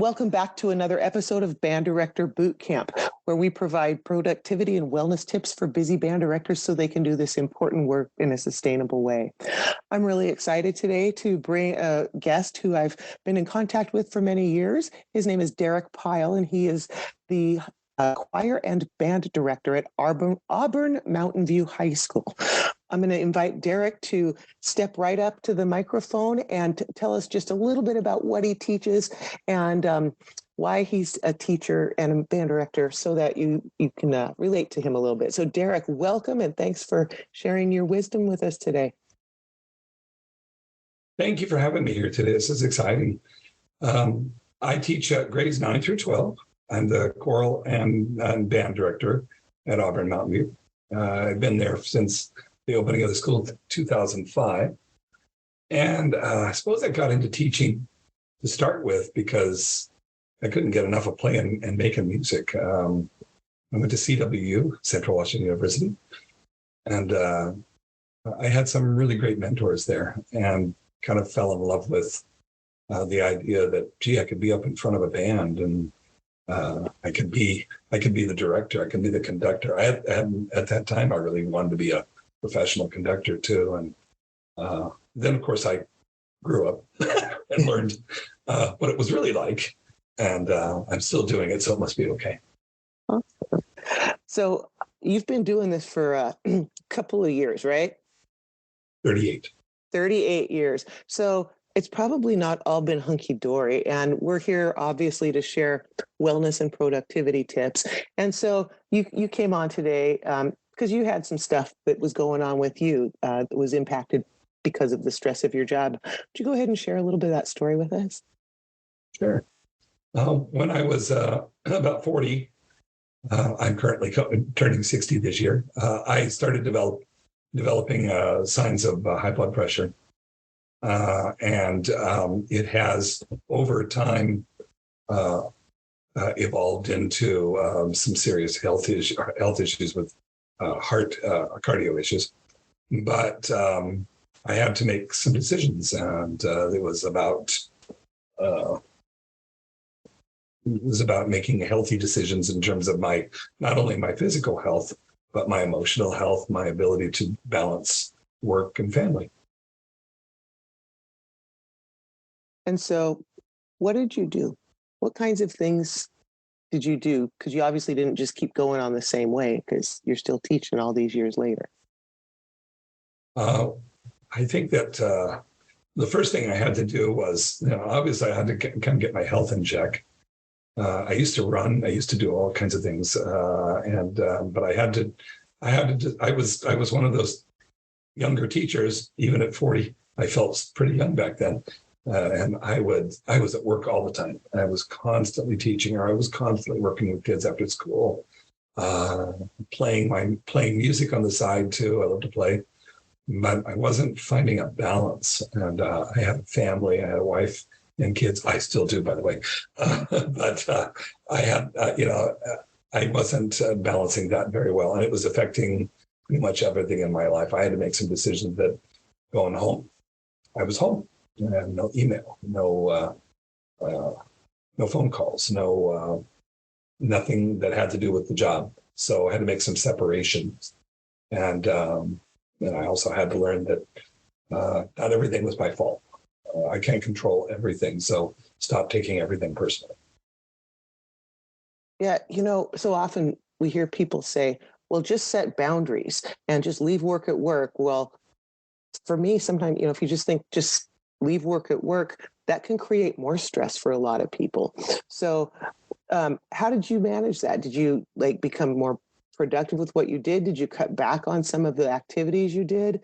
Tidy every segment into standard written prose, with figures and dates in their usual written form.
welcome back to another episode of Band Director Boot Camp, where we provide productivity and wellness tips for busy band directors so they can do this important work in a sustainable way. I'm really excited today to bring a guest who I've been in contact with for many years. His name is Derek Pyle, and he is the choir and band director at Auburn Mountain View High School. I'm going to invite Derek to step right up to the microphone and tell us just a little bit about what he teaches and why he's a teacher and a band director so that you can relate to him a little bit. So Derek, welcome and thanks for sharing your wisdom with us today. Thank you for having me here today. This is exciting. I teach grades 9 through 12. I'm the choral and band director at Auburn Mountain View. I've been there since the opening of the school in 2005. And I suppose I got into teaching to start with because I couldn't get enough of playing and making music. I went to CWU, Central Washington University, and I had some really great mentors there and kind of fell in love with the idea that, gee, I could be up in front of a band and I could be the director, I could be the conductor. At that time, I really wanted to be a professional conductor too. And then, of course, I grew up and learned what it was really like. And I'm still doing it, so it must be okay. Awesome. So you've been doing this for a couple of years, right? 38. 38 years. So it's probably not all been hunky-dory. And we're here, obviously, to share wellness and productivity tips. And so you came on today because you had some stuff that was going on with you that was impacted because of the stress of your job. Would you go ahead and share a little bit of that story with us? Sure. When I was about 40, I'm currently turning 60 this year, I started developing signs of high blood pressure. And it has, over time, evolved into some serious health issues with cardio issues. But I had to make some decisions, and it was about making healthy decisions in terms of not only my physical health, but my emotional health, my ability to balance work and family. And so what did you do? What kinds of things did you do? Because you obviously didn't just keep going on the same way because you're still teaching all these years later. I think that the first thing I had to do was, obviously I had to kind of get my health in check. I used to run. I used to do all kinds of things. But I was one of those younger teachers, even at 40. I felt pretty young back then. And I was at work all the time. I was constantly teaching, or I was constantly working with kids after school, playing music on the side too. I love to play, but I wasn't finding a balance. And I had a family, I had a wife and kids. I still do, by the way. But I had, I wasn't balancing that very well, and it was affecting pretty much everything in my life. I had to make some decisions that going home, I was home. No email, no phone calls, nothing that had to do with the job. So I had to make some separations, and I also had to learn that not everything was my fault. I can't control everything, so stop taking everything personally. Yeah, so often we hear people say, "Well, just set boundaries and just leave work at work." Well, for me, sometimes if you just think just leave work at work, that can create more stress for a lot of people. So how did you manage that? Did you become more productive with what you did? Did you cut back on some of the activities you did?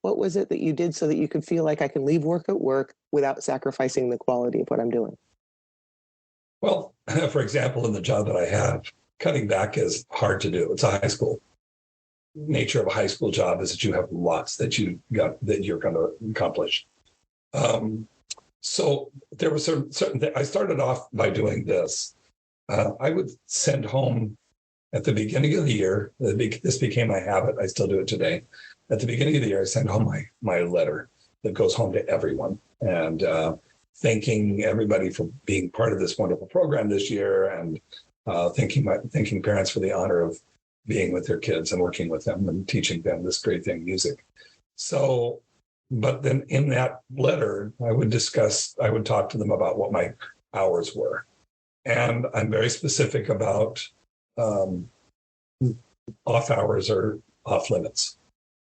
What was it that you did so that you could feel like I can leave work at work without sacrificing the quality of what I'm doing? Well, for example, in the job that I have, cutting back is hard to do. It's a high school. Nature of a high school job is that you have lots that you're going to accomplish. So there were certain things. I started off by doing this. I would send home at the beginning of the year. This became my habit. I still do it today. At the beginning of the year, I send home my letter that goes home to everyone. And thanking everybody for being part of this wonderful program this year, and thanking parents for the honor of being with their kids and working with them and teaching them this great thing, music. So, but then in that letter, I would talk to them about what my hours were. And I'm very specific about off hours are off limits.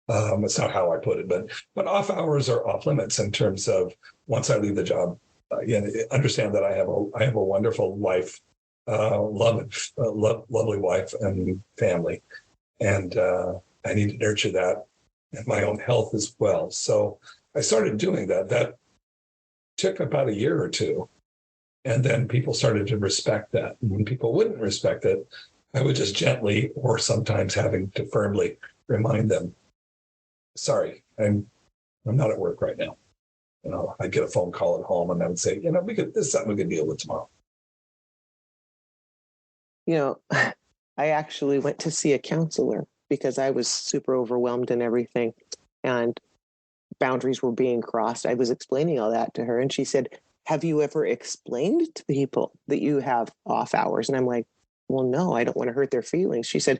It's not how I put it, but off hours are off limits in terms of once I leave the job, understand that I have a wonderful life, lovely wife and family, and I need to nurture that and my own health as well. So I started doing that. That took about a year or two, and then people started to respect that. And when people wouldn't respect it, I would just gently, or sometimes having to firmly, remind them, sorry, I'm not at work right now. I'd get a phone call at home and I would say, this is something we can deal with tomorrow. I actually went to see a counselor because I was super overwhelmed and everything, and boundaries were being crossed. I was explaining all that to her, and she said, have you ever explained to people that you have off hours? And I'm like, well, no, I don't want to hurt their feelings. She said,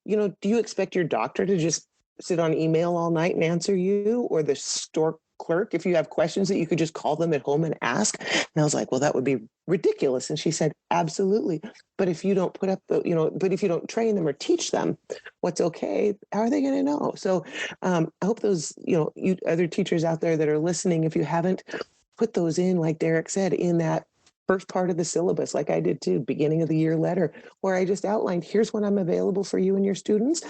do you expect your doctor to just sit on email all night and answer you, or the store clerk, if you have questions, that you could just call them at home and ask? And I was like, well, that would be ridiculous. And she said, absolutely. But if you don't but if you don't train them or teach them what's okay, how are they going to know? So I hope those, you other teachers out there that are listening, if you haven't put those in, like Derek said, in that first part of the syllabus, like I did too, beginning of the year letter, where I just outlined, here's when I'm available for you and your students,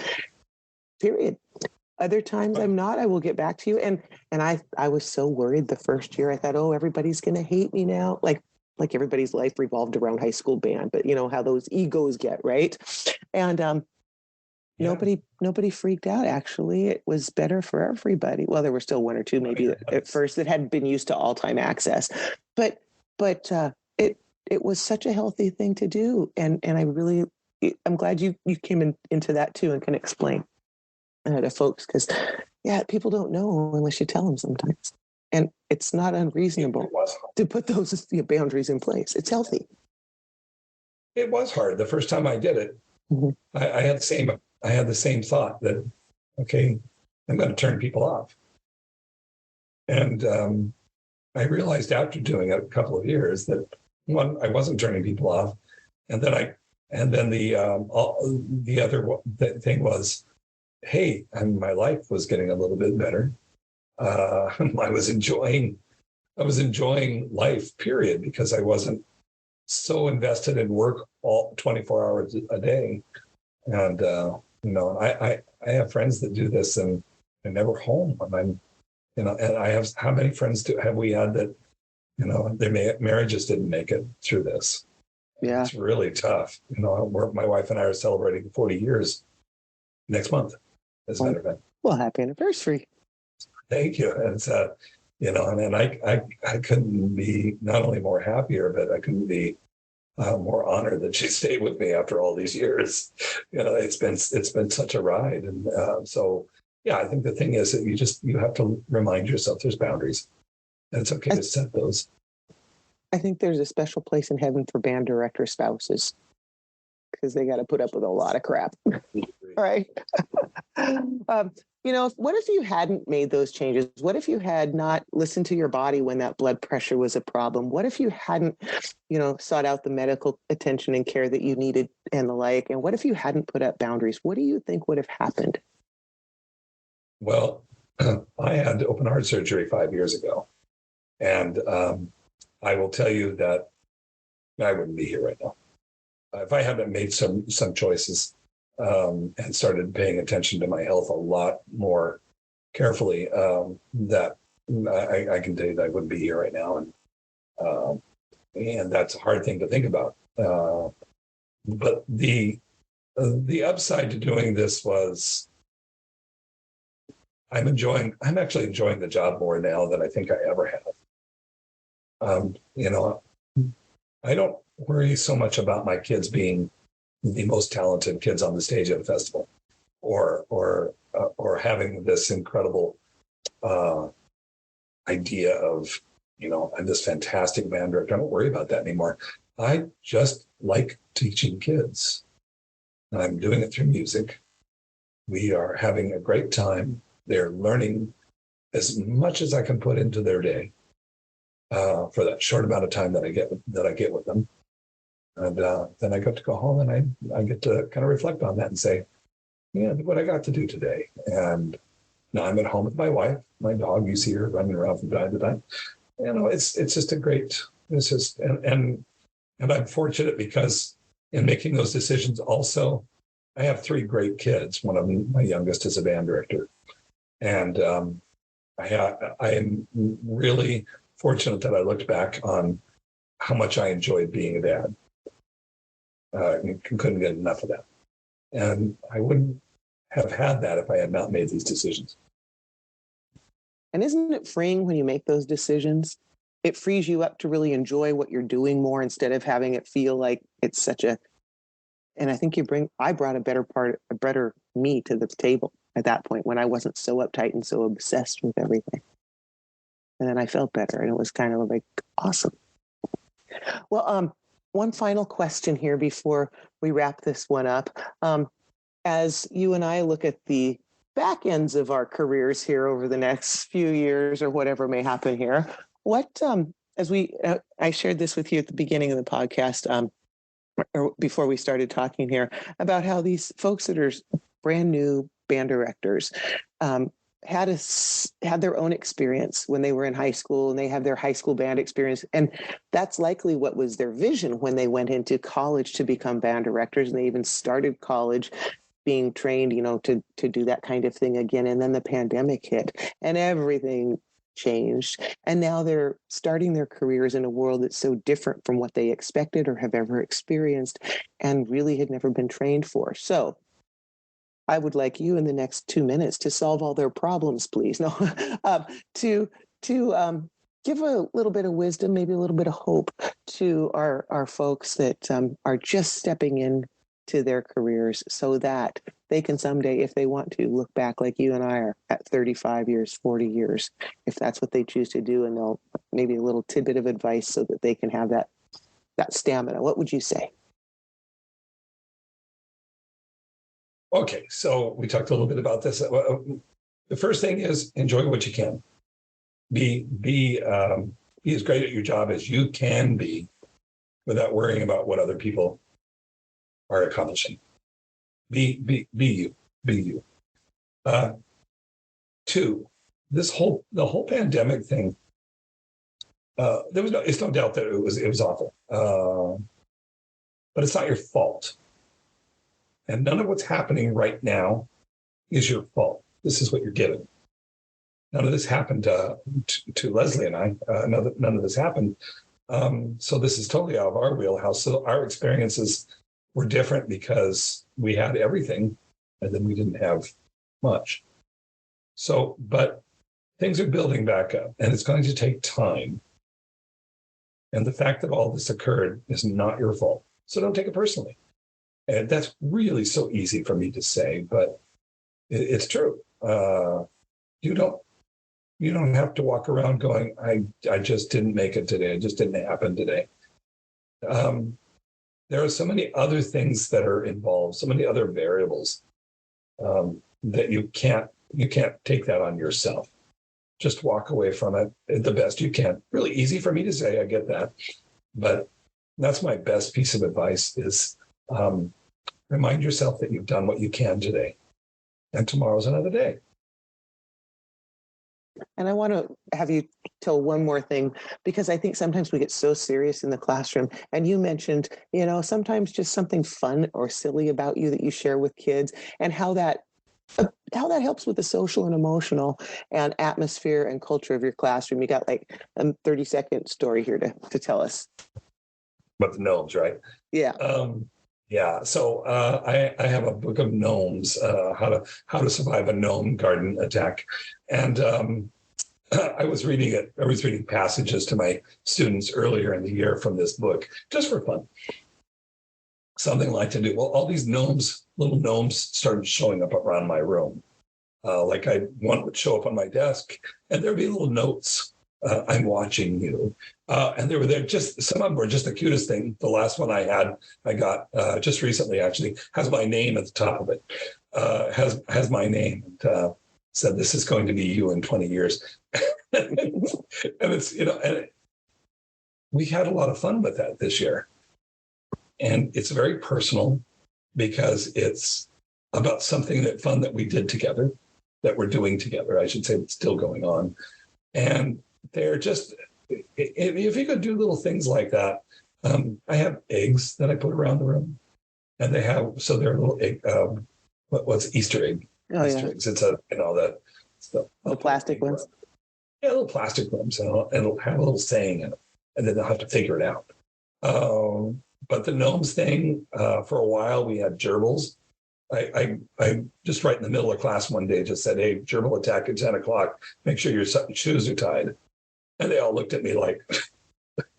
period. Other times I'm not, I will get back to you. And I was so worried the first year. I thought, oh, everybody's going to hate me now. Like everybody's life revolved around high school band, but how those egos get, right? And nobody freaked out. Actually, it was better for everybody. Well, there were still one or two maybe at first that hadn't been used to all-time access, but it was such a healthy thing to do. And I'm glad you came into that too and can explain to folks, because people don't know unless you tell them sometimes, and it's not unreasonable to put those boundaries in place. It's healthy. It was hard the first time I did it. Mm-hmm. I had the same thought that, okay, I'm going to turn people off, and I realized after doing it a couple of years that one, I wasn't turning people off, and then the other thing was, hey, and my life was getting a little bit better. I was enjoying life, period, because I wasn't so invested in work all 24 hours a day. And I have friends that do this and they're never home. And and I have, how many friends have we had that their marriages didn't make it through this? Yeah, it's really tough. My wife and I are celebrating 40 years next month. As a matter of fact. Well, happy anniversary. Thank you. And it's, and I couldn't be not only more happier, but I couldn't be more honored that she stayed with me after all these years. It's been such a ride. And so, I think the thing is that you have to remind yourself there's boundaries, and it's okay to set those. I think there's a special place in heaven for band director spouses, because they got to put up with a lot of crap. Right. What if you hadn't made those changes? What if you had not listened to your body when that blood pressure was a problem? What if you hadn't, sought out the medical attention and care that you needed and the like? And what if you hadn't put up boundaries? What do you think would have happened? Well, I had open heart surgery 5 years ago. And I will tell you that I wouldn't be here right now. If I hadn't made some choices and started paying attention to my health a lot more carefully, that I can tell you that I wouldn't be here right now. And that's a hard thing to think about. But the upside to doing this was I'm actually enjoying the job more now than I think I ever have. I don't worry so much about my kids being the most talented kids on the stage at a festival, or having this incredible idea of I'm this fantastic band director. I don't worry about that anymore. I just like teaching kids. And I'm doing it through music. We are having a great time. They're learning as much as I can put into their day for that short amount of time that I get with them. And then I get to go home and I get to kind of reflect on that and say, yeah, what I got to do today. And now I'm at home with my wife, my dog. You see her running around from time to time. It's just a great. It's just and I'm fortunate because in making those decisions, also, I have 3 great kids. One of them, my youngest, is a band director, and I am really fortunate that I looked back on how much I enjoyed being a dad. Couldn't get enough of that, and I wouldn't have had that if I had not made these decisions. And isn't it freeing when you make those decisions? It frees you up to really enjoy what you're doing more instead of having it feel like it's such a. And I think I brought a better me to the table at that point when I wasn't so uptight and so obsessed with everything. And then I felt better, and it was kind of like awesome. Well, one final question here before we wrap this one up. As you and I look at the back ends of our careers here over the next few years or whatever may happen here, what, I shared this with you at the beginning of the podcast, or before we started talking here, about how these folks that are brand new band directors had their own experience when they were in high school, and they have their high school band experience. And that's likely what was their vision when they went into college to become band directors. And they even started college being trained, to do that kind of thing again. And then the pandemic hit and everything changed. And now they're starting their careers in a world that's so different from what they expected or have ever experienced and really had never been trained for. So I would like you in the next 2 minutes to solve all their problems, please. No, to give a little bit of wisdom, maybe a little bit of hope to our folks that are just stepping in to their careers so that they can someday, if they want to, look back like you and I are at 35 years, 40 years, if that's what they choose to do, and they'll maybe a little tidbit of advice so that they can have that stamina. What would you say? Okay, so we talked a little bit about this. The first thing is enjoy what you can. Be as great at your job as you can be without worrying about what other people are accomplishing. Be you. Be you. 2, the whole pandemic thing. It's no doubt that it was awful, but it's not your fault. And none of what's happening right now is your fault. This is what you're given. None of this happened to Leslie and I. None of this happened. So this is totally out of our wheelhouse. So our experiences were different because we had everything and then we didn't have much. So, but things are building back up and it's going to take time. And the fact that all this occurred is not your fault. So don't take it personally. And that's really so easy for me to say, but it's true. You don't have to walk around going, I just didn't make it today. It just didn't happen today. There are so many other things that are involved, so many other variables that you can't take that on yourself. Just walk away from it the best you can. Really easy for me to say, I get that. But that's my best piece of advice is remind yourself that you've done what you can today. And tomorrow's another day. And I want to have you tell one more thing, because I think sometimes we get so serious in the classroom. And you mentioned, sometimes just something fun or silly about you that you share with kids, and how that helps with the social and emotional and atmosphere and culture of your classroom. You got like a 30-second story here to tell us. About the gnomes, right? Yeah. Yeah. So I have a book of gnomes, how to survive a gnome garden attack. And I was reading it. I was reading passages to my students earlier in the year from this book, just for fun. Something like to do. Well, all these little gnomes started showing up around my room. One would show up on my desk and there'd be little notes I'm watching you. And they're just, some of them were just the cutest thing. The last one I got just recently, actually, has my name at the top of it, has my name, and said, "This is going to be you in 20 years." And it's, and we had a lot of fun with that this year. And it's very personal because it's about something fun that we did together, that we're doing together, I should say, that's still going on. And they're just, if you could do little things like that, I have eggs that I put around the room, and they're little egg, what's Easter egg? Oh, Easter yeah. eggs. It's the plastic ones. Yeah, little plastic ones, and it'll have a little saying in it, and then they'll have to figure it out. But the gnomes thing, for a while we had gerbils. I just right in the middle of class one day just said, "Hey, gerbil attack at 10 o'clock. Make sure your shoes are tied." And they all looked at me like,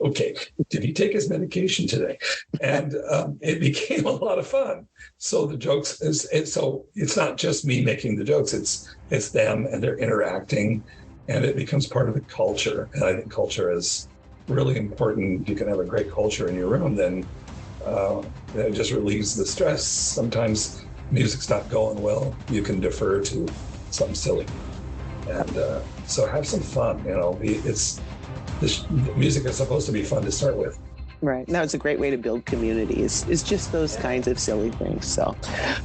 "Okay, did he take his medication today?" And it became a lot of fun. So the jokes so it's not just me making the jokes; it's them, and they're interacting, and it becomes part of the culture. And I think culture is really important. If you can have a great culture in your room, then it just relieves the stress. Sometimes music's not going well, you can defer to something silly, and so have some fun. Music is supposed to be fun to start with. Right. Now, it's a great way to build community. It's just those kinds of silly things. So,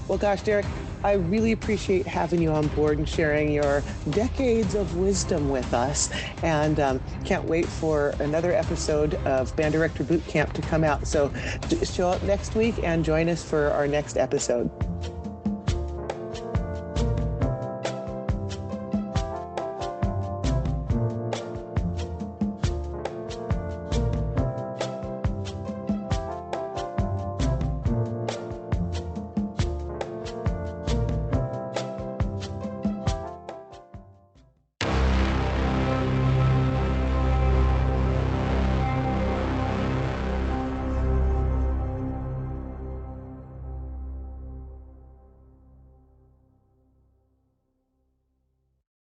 well, gosh, Derek, I really appreciate having you on board and sharing your decades of wisdom with us. And can't wait for another episode of Band Director Boot Camp to come out. So show up next week and join us for our next episode.